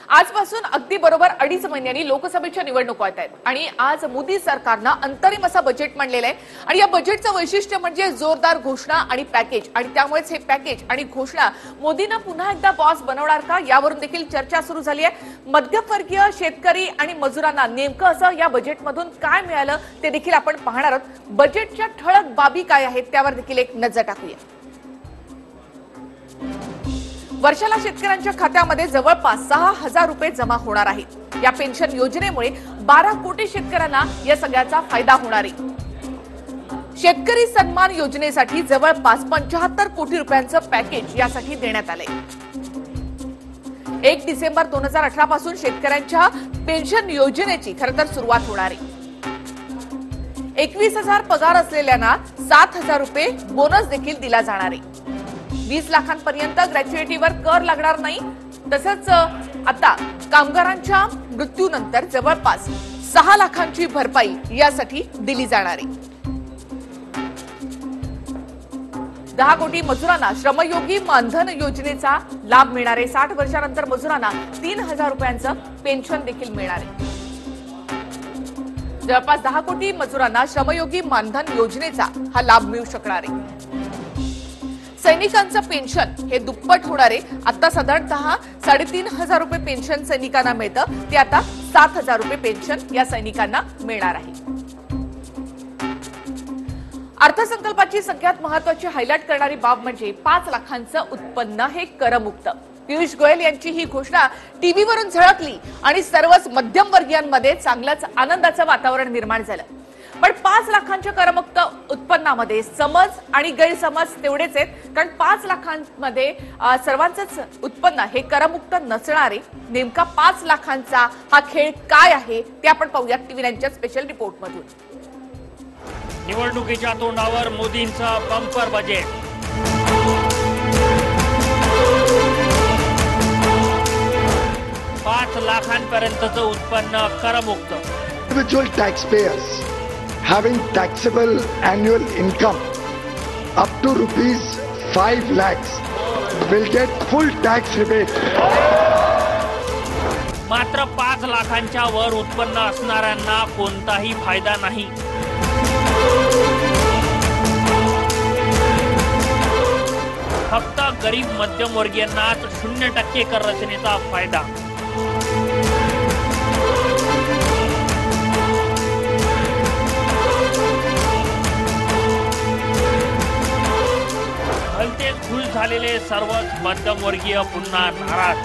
आजपासून अगदी बरोबर 2.5 महिन्यांनी लोकसभेच्या निवडणुका आहेत आणि आज मोदी सरकारनं अंतरिम असा बजेट मांडलेलं आहे आणि या बजेटचं वैशिष्ट्य म्हणजे जोरदार घोषणा आणि पॅकेज आणि त्यामुळेच हे पॅकेज आणि घोषणा मोदींना पुन्हा एकदा बॉस बनवणार का यावरून देखील चर्चा सुरू झाली आहे। मध्यमवर्गीय शेतकरी आणि मजुरांना नेमकं असं या बजेटमधून काय मिळालं ते देखील आपण पाहणार आहोत। बजेटच्या ठळक बाबी काय आहेत त्यावर देखील एक नजर टाकूया। वर्षाला शेतकऱ्यांच्या खात्यामध्ये जवळपास 6,000 रुपये जमा होणार आहेत। या पेन्शन योजनेमुळे 12 कोटी शेतकऱ्यांना या सगळ्याचा फायदा होणार आहे। शेतकरी सन्मान योजनेसाठी जवळपास 75 कोटी रुपयांचं पॅकेज यासाठी देण्यात आलंय। 1 डिसेंबर 2018 पासून शेतकऱ्यांच्या पेन्शन योजनेची खरं तर सुरुवात होणार आहे। 21,000 पगार असलेल्यांना 7,000 रुपये बोनस देखील दिला जाणार आहे। 20 लाखांपर्यंत ग्रॅच्युइटीवर कर लागणार नाही। तसंच आता कामगारांच्या मृत्यूनंतर जवळपास 6 लाखांची भरपाई यासाठी दिली जाणार आहे। 10 कोटी मजुरांना श्रमयोगी मानधन योजनेचा लाभ मिळणार आहे। 60 वर्षानंतर मजुरांना 3,000 रुपयांचं पेन्शन देखील मिळणार आहे। जवळपास 10 कोटी मजुरांना श्रमयोगी मानधन योजनेचा हा लाभ मिळू शकणार आहे। सैनिकांचं पेन्शन हे दुप्पट होणार आहे। आता साधारणतः 3,500 रुपये पेन्शन सैनिकांना मिळतं ते आता 7,000 रुपये पेन्शन या सैनिकांना मिळणार आहे। अर्थसंकल्पाची सगळ्यात महत्त्वाची हायलाइट करणारी बाब म्हणजे 5 लाखांचं उत्पन्न हे करमुक्त। पियुष गोयल यांची ही घोषणा टीव्हीवरून झळकली आणि सर्वच मध्यमवर्गीयांमध्ये चांगलंच आनंदाचं वातावरण निर्माण झालं। पण 5 लाखांच्या करमुक्त उत्पन्नामध्ये समज आणि गैरसमज तेवढेच आहेत, कारण 5 लाखांमध्ये सर्वांचंच उत्पन्न हे करमुक्त नसणार आहे। नेमका 5 लाखांचा हा खेळ काय आहे ते आपण पाहूयात टीव्ही9च्या स्पेशल रिपोर्टमधून। निवडणुकीच्या तोंडावर मोदींचं बंपर बजेट। 5 लाखांपर्यंतचं उत्पन्न करमुक्त। Individual taxpayers having taxable annual income up to ₹5 lakhs will get full tax rebate. मात्र 5 लाखांच्या वर उत्पन्न असणाऱ्यांना कोणताही फायदा नाही। फक्त गरीब मध्यमवर्गीयांनाच 0% कर रचनेचा फायदा। भलते खुश झालेले सर्वच मध्यमवर्गीय पुन्हा नाराज।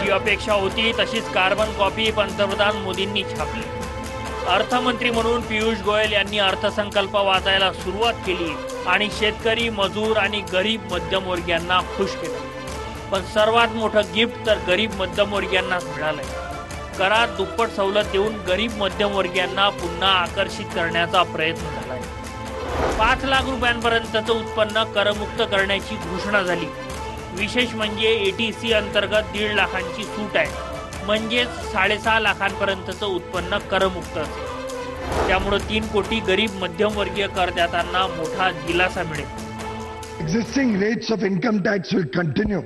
जी अपेक्षा होती तशीच कार्बन कॉपी पंतप्रधान मोदींनी छापली। अर्थमंत्री म्हणून पियुष गोयल यांनी अर्थसंकल्प वाचायला सुरुवात केली आणि शेतकरी, मजूर आणि गरीब मध्यमवर्गीयांना खुश केलं। पण सर्वात मोठं गिफ्ट तर गरीब मध्यमवर्गीयांनाच मिळालंय। करात दुप्पट सवलत देऊन गरीब मध्यमवर्गीयांना पुन्हा आकर्षित करण्याचा प्रयत्न झालाय। 5 लाख रुपयांपर्यंतचं उत्पन्न करमुक्त करण्याची घोषणा झाली। विशेष म्हणजे एटीसी अंतर्गत 1.5 लाखांची सूट आहे, म्हणजेच 6.5 लाखांपर्यंतचं उत्पन्न करमुक्त असेल। त्यामुळे 3 कोटी गरीब मध्यमवर्गीय करदात्यांना मोठा दिलासा मिळेल। Existing rates of income tax will continue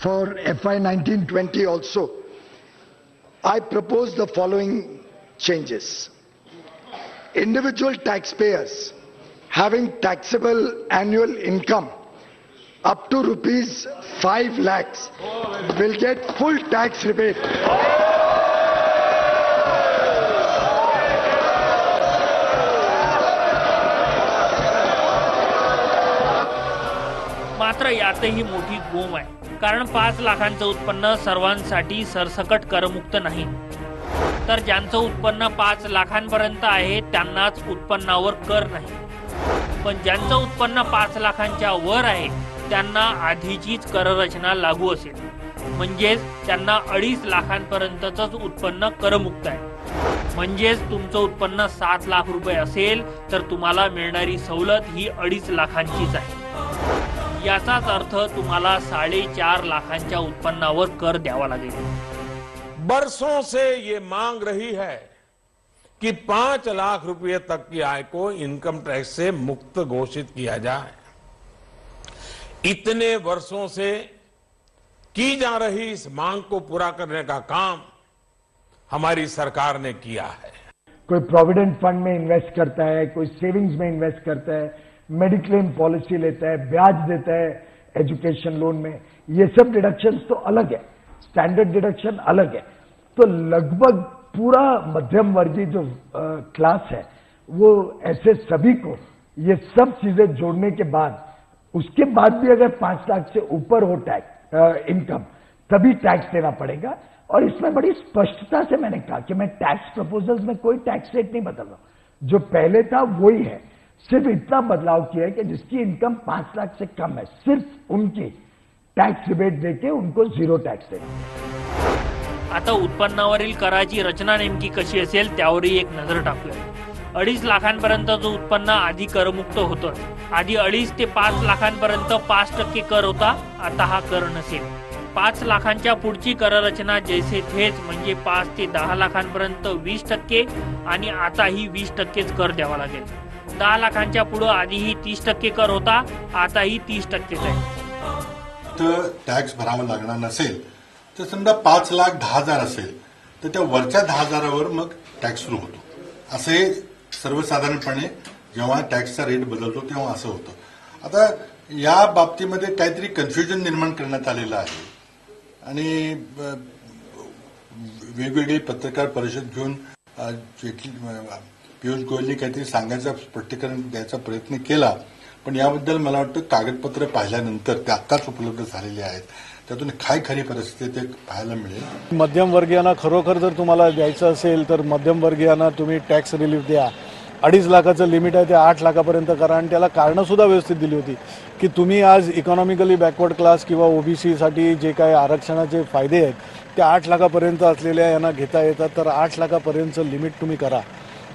for FY 19-20 also. I propose the following changes. Individual taxpayers having taxable annual income up to ₹5 lakhs will get full tax rebate. मात्र यातही मोठी गोम आहे, कारण 5 लाखांचं उत्पन्न सर्वांसाठी सरसकट करमुक्त नाही। तर ज्यांचं उत्पन्न 5 लाखांपर्यंत आहे त्यांनाच उत्पन्नावर कर नाही। पण ज्यांचं उत्पन्न 5 लाखांच्या वर आहे त्यांना आधीचीच कररचना लागू असेल, म्हणजेच त्यांना 2.5 लाखांपर्यंतच उत्पन्न करमुक्त आहे। म्हणजेच तुमचं उत्पन्न 7 लाख रुपये असेल तर तुम्हाला मिळणारी सवलत ही 2.5 लाखांचीच आहे। याचाच अर्थ तुम्हाला 4.5 लाखांच्या उत्पन्नावर कर द्यावा लागेल। बरसों से ये मांग रही है कि 5 लाख रुपए तक की आय को इनकम टैक्स से मुक्त घोषित किया जाए। इतने वर्षों से की जा रही इस मांग को पूरा करने का काम हमारी सरकार ने किया है। कोई प्रोविडेंट फंड में इन्वेस्ट करता है, कोई सेविंग्स में इन्वेस्ट करता है, मेडिक्लेम पॉलिसी लेता है, ब्याज देता है एजुकेशन लोन में, ये सब डिडक्शंस तो अलग है, स्टैंडर्ड डिडक्शन अलग है। तो लगभग पूरा मध्यम वर्गीय जो क्लास है वो ऐसे सभी को ये सब चीजें जोड़ने के बाद, उसके बाद भी अगर 5 लाख से ऊपर हो टैक्स इनकम, तभी टैक्स देना पड़ेगा। और इसमें बड़ी स्पष्टता से मैंने कहा कि मैं टैक्स प्रपोजल्स में कोई टैक्स रेट नहीं बदल रहा, जो पहले था वही है। सिर्फ इतना बदलाव किया है कि जिसकी इनकम 5 लाख से कम है, सिर्फ उनकी टॅक्स रिबेट देके उनको 0 टॅक्स देणार। आता उत्पन्नावरील कराची रचना नेमकी कशी असेल त्यावरही एक नजर टाकूया। 2.5 लाखांपर्यंतचं उत्पन्न आधी करमुक्त होतं। आधी 2.5 ते 5 लाखांपर्यंत 5% कर होता, आता हा कर नसेल। 5 लाखांच्या पुढची कररचना जैसे थेच म्हणजे 5 ते 10 लाखांपर्यंत 20% आणि आताही 20%च कर द्यावा लागेल। 10 लाखांच्या पुढे आधीही 30% कर होता, आताही 30%च आहे। तर टॅक्स भरावा लागणार नसेल तर समजा 5,10,000 असेल तर त्या वरच्या 10,000वर मग टॅक्स सुरू होतो। असे सर्वसाधारणपणे जेव्हा टॅक्सचा रेट बदलतो तेव्हा असं होतं। आता या बाबतीमध्ये काहीतरी कन्फ्युजन निर्माण करण्यात आलेलं आहे आणि वेगवेगळी पत्रकार परिषद घेऊन पियुष गोयलनी काहीतरी सांगायचं स्पष्टीकरण द्यायचा प्रयत्न केला, पण याबद्दल मला वाटतं कागदपत्र पाहिल्यानंतर ते आत्ताच उपलब्ध झालेले आहेत, त्यातून काय खरी परिस्थिती ते पाहायला मिळेल। मध्यम वर्गीयांना खरोखर जर तुम्हाला द्यायचं असेल तर मध्यम वर्गीयांना तुम्ही टॅक्स रिलीफ द्या। 2.5 लाखाचं लिमिट आहे ते 8 लाखापर्यंत करा आणि त्याला कारणं सुद्धा व्यवस्थित दिली होती की तुम्ही आज इकॉनॉमिकली बॅकवर्ड क्लास किंवा ओबीसी साठी जे काही आरक्षणाचे फायदे आहेत ते 8 लाखापर्यंत असलेल्या यांना घेता येतात, तर 8 लाखापर्यंतचं लिमिट तुम्ही करा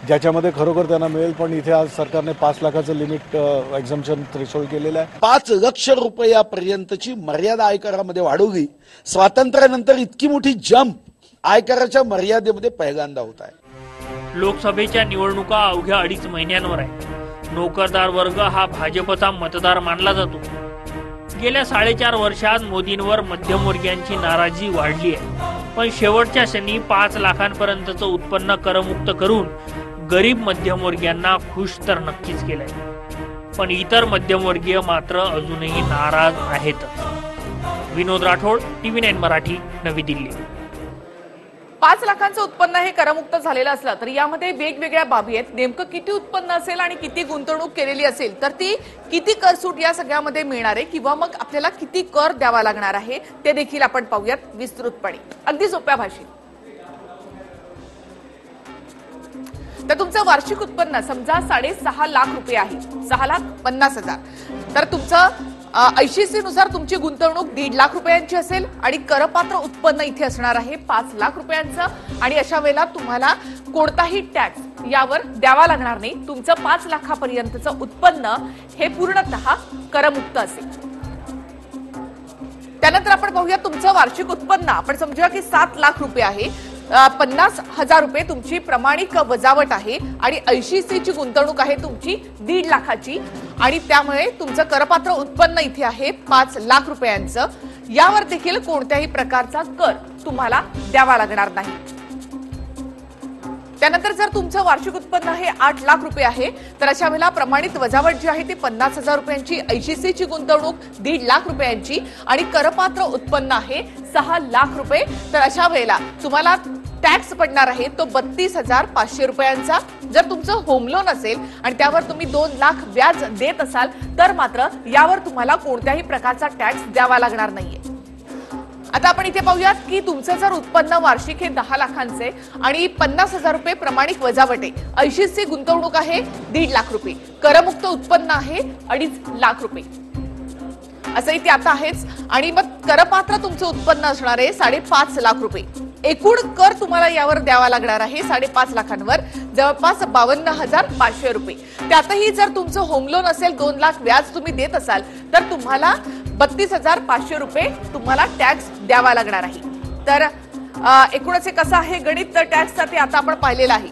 ज्याच्यामध्ये खरोखर त्यांना मिळेल। पण इथे आज सरकारने 5 लाखाचं लिमिट एक्झम्पशन थ्रेशोल्ड केलेलं आहे। 5 लाख रुपयापर्यंतची मर्यादा आयकरामध्ये वाढवली। स्वातंत्र्यानंतर इतकी मोठी जंप आयकराच्या मर्यादेमध्ये पहिल्यांदा होत आहे। लोकसभेच्या निवडणुका अवघ्या 2.5 महिन्यांवर आहे। नोकरदार वर्ग हा भाजपचा मतदार मानला जातो। गेल्या 4.5 वर्षात मोदींवर मध्यमवर्गीयांची नाराजी वाढली आहे, पण शेवटच्या क्षणी 5 लाखांपर्यंतचं उत्पन्न करमुक्त करून गरीब मध्यमवर्गीयांना खुश तर नक्कीच केलंय, पण इतर मध्यमवर्गीय मात्र अजूनही नाराज आहेतच। विनोद राठोड, TV9 मराठी, नवी दिल्ली। 5 लाखांचं उत्पन्न हे करमुक्त झालेलं असलं तरी यामध्ये वेगवेगळ्या बाबी आहेत। नेमकं किती उत्पन्न असेल आणि किती गुंतवणूक केलेली असेल तर ती किती कर सूट या सगळ्यामध्ये मिळणार आहे किंवा मग आपल्याला किती कर द्यावा लागणार आहे ते देखील आपण पाहूयात विस्तृतपणे, अगदी सोप्या भाषेत। तर तुमचं वार्षिक उत्पन्न समजा 6.5 लाख रुपये आहे, 6,50,000, तर तुमचं 80 नुसार तुमची गुंतवणूक 1.5 लाख रुपयांची असेल आणि करपात्र उत्पन्न इथे असणार आहे 5 लाख रुपयांचं। आणि अशा वेळेला तुम्हाला कोणताही टॅक्स यावर द्यावा लागणार नाही। तुमचं 5 लाखापर्यंतचं उत्पन्न हे पूर्णतः करमुक्त असेल। त्यानंतर आपण पाहूया तुमचं वार्षिक उत्पन्न, आपण समजूया की 7 लाख रुपये आहे, 50,000 रुपये तुमची प्रमाणिक वजावट आहे आणि 80 ची गुंतवणूक आहे तुमची 1.5 लाखाची आणि त्यामुळे तुमचं करपात्र उत्पन्न इथे आहे 5 लाख रुपयांचं। यावर देखील कोणत्याही प्रकारचा कर तुम्हाला द्यावा लागणार नाही। त्यानंतर जर तुमचं वार्षिक उत्पन्न हे 8 लाख रुपये आहे तर अशा वेळेला प्रमाणित वजावट जी आहे ती 50,000 रुपयांची, 80 ची गुंतवणूक 1.5 लाख रुपयांची आणि करपात्र उत्पन्न आहे 6 लाख रुपये। तर अशा वेळेला तुम्हाला टॅक्स पडणार आहे तो 32,500 रुपयांचा। जर तुमचं होम लोन असेल आणि त्यावर तुम्ही 2 लाख व्याज देत असाल तर मात्र यावर तुम्हाला कोणत्याही प्रकारचा टॅक्स द्यावा लागणार नाहीये। आता आपण इथे पाहूयात की तुमचं जर उत्पन्न वार्षिक हे 10 लाखांचे आणि 50,000 रुपये प्रमाणिक वजावट आहे, 80 ची गुंतवणूक आहे 1.5 लाख रुपये, करमुक्त उत्पन्न आहे 2.5 लाख रुपये, असं इथे आता आहेच। आणि मग करपात्र तुमचं उत्पन्न असणार आहे 5.5 लाख रुपये। एकूण कर तुम्हाला यावर द्यावा लागणार आहे 5.5 लाखांवर जवळपास 52,500 रुपये। त्यातही जर तुमचं होम लोन असेल 2 लाख व्याज तुम्ही देत असाल तर तुम्हाला 32,500 रुपये तुम्हाला टॅक्स द्यावा लागणार आहे। तर एकूणच हे कसं आहे गणित टॅक्सचा ते आता आपण पाहिलेलं आहे।